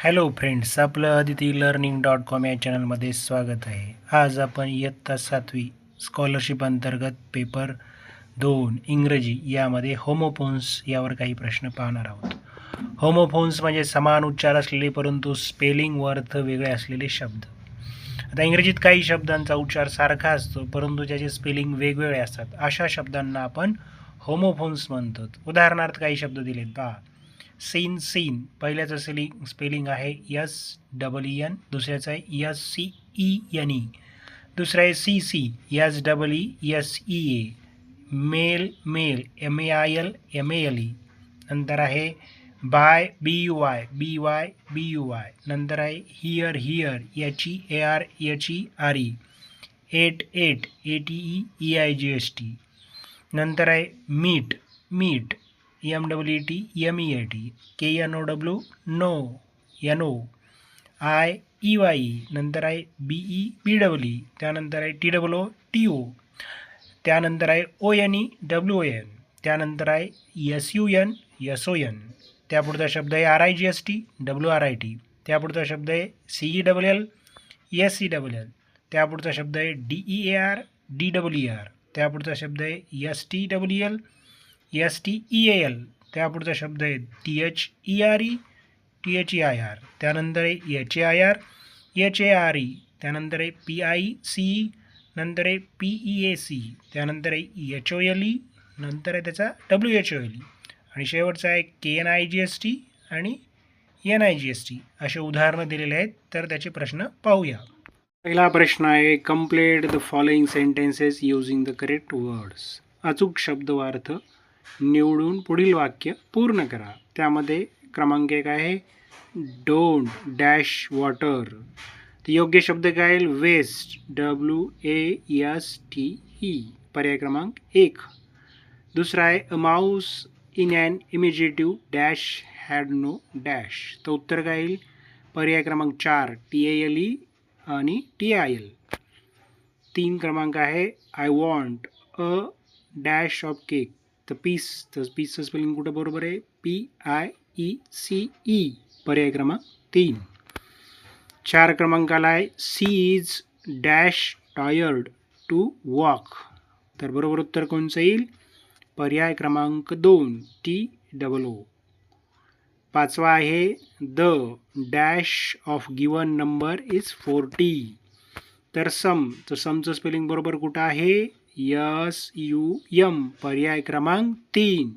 Hello friends, आपलं aditilearning.com या चॅनलमध्ये स्वागत आहे. आज आपण इयत्ता 7वी स्कॉलरशिप अंतर्गत पेपर 2 इंग्रजी यामध्ये होमोफोन्स यावर काही प्रश्न पाहणार आहोत. होमोफोन्स म्हणजे समान उच्चार असलेले परंतु स्पेलिंग व अर्थ वेगळे असलेले शब्द. आता इंग्रजीत काही शब्दांचा उच्चार सारखा असतो परंतु त्याचे स्पेलिंग वेगवेगळे असतात. अशा शब्दांना आपण होमोफोन्स म्हणतो. उदाहरणार्थ काही शब्द दिलेत पहा. सीन पहिल्याचं स्पेलिंग आहे SEEN, दुसऱ्याचं आहे SCENE, दुसरं आहे SEESEA, मेल MAILE, नंतर आहे बाय BUY, नंतर आहे हिअर HERE, एट ATEEIGST, नंतर आहे मीट MEAT, KNOW IEYE, नंतर आहे BEBWE, त्यानंतर आहे TOO, त्यानंतर आहे ONEWON, त्यानंतर आहे SUN, त्यापुढचा शब्द आहे RIGST WRIT, त्यापुढचा शब्द आहे CELL SELL, त्यापुढचा शब्द आहे DEAR DER, त्यापुढचा शब्द आहे STWL STEAL, त्यापुढचा शब्द आहे THERE त्यानंतर आहे HARE, त्यानंतर आहे PICE, नंतर आहे PEAC, त्यानंतर आहे HOLE, नंतर आहे त्याचा WHOLE आणि शेवटचा आहे KNIGST आणि NIGST. असे उदाहरणं दिलेले आहेत. तर त्याचे प्रश्न पाहूया. पहिला प्रश्न आहे, complete the following sentences using the correct words. अचूक शब्दवार्थ निवडून पुढील वाक्य पूर्ण करा. त्यामध्ये क्रमांक 1 आहे डोंट डॅश वॉटर. तर योग्य शब्द काय आहे? वेस्ट WASTE, पर्याय क्रमांक 1. दुसरा आहे a mouse in an imitative dash had no dash. तर उत्तर काय येईल? पर्याय क्रमांक 4 TALE आणि TIL. 3 क्रमांक आहे I want a dash of cake. तर पीसचं स्पेलिंग कुठं बरोबर आहे? PIECE, पर्याय क्रमांक 3. 4 क्रमांकाला आहे C is dash tired to walk. तर बरोबर उत्तर कोणचं येईल? पर्याय क्रमांक 2 TOO. 5वा आहे the dash of given number is 40. तर समचं स्पेलिंग बरोबर कुठं आहे? SUM, पर्याय क्रमांक 3.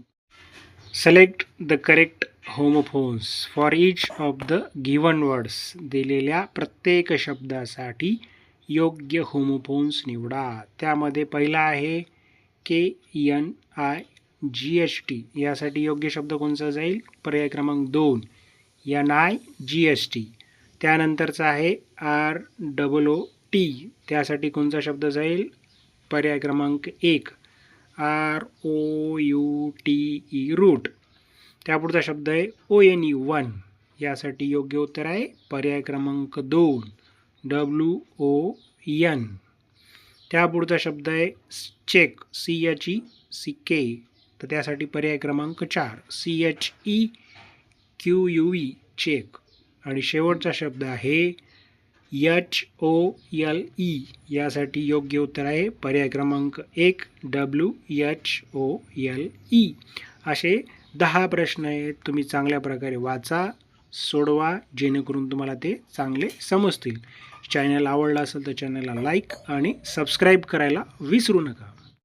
Select the correct homophones for each of the given words. दिलेल्या प्रत्येक शब्दासाठी योग्य होमोफोन्स निवडा. त्यामध्ये पहिला आहे KNIGST. यासाठी योग्य शब्द कोणता जाईल? पर्याय क्रमांक 2 NIGST. त्यानंतरचा आहे ROOT. त्यासाठी कोणता शब्द जाईल? पर्याय क्रमांक 1 ROUTE, रूट. त्यापुढचा शब्द आहे ONE. यासाठी योग्य उत्तर आहे पर्याय क्रमांक 2 WON. त्यापुढचा शब्द आहे चेक CHECK. तर त्यासाठी पर्याय क्रमांक 4 CHEQUE, चेक. आणि शेवटचा शब्द आहे HOLE. यासाठी योग्य उत्तर आहे पर्याय क्रमांक 1 WHOLE. असे 10 प्रश्न आहेत. तुम्ही चांगल्या प्रकारे वाचा, सोडवा, जेणेकरून तुम्हाला ते चांगले समजतील. चॅनल आवडला असेल तर चॅनलला लाईक आणि सबस्क्राईब करायला विसरू नका.